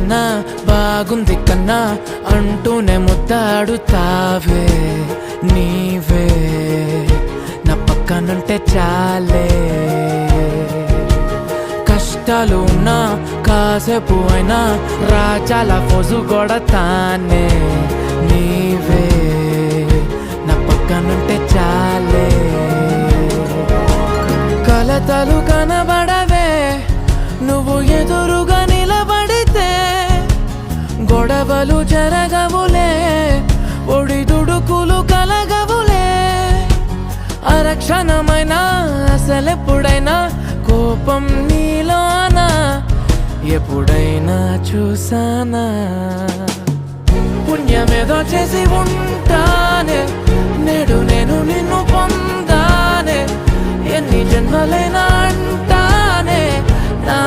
కన్నా బాగుంది కన్నా అంటూనే ముద్దాడుతావే నీవే నా పక్కనుంటే చాలే. కష్టాలు ఉన్నా కాసేపు అయినా రాజాల ఫోజు కొడతానే నీవే నా పక్కనుంటే చాలే. కలతలు కనబడవే నువ్వు ఎదురుగా నిలబడితే, గొడవలు జరగవులే ఒడిదుడుకులు కలగవులే. అరక్షణమైనా అసలెప్పుడైనా కోపం నీలోనా ఎప్పుడైనా చూసానా? పుణ్యమేదో చేసి ఉంటానే నేడు నేను నిన్ను పొందానే. ఎన్ని జన్మలైనా అంటానే నా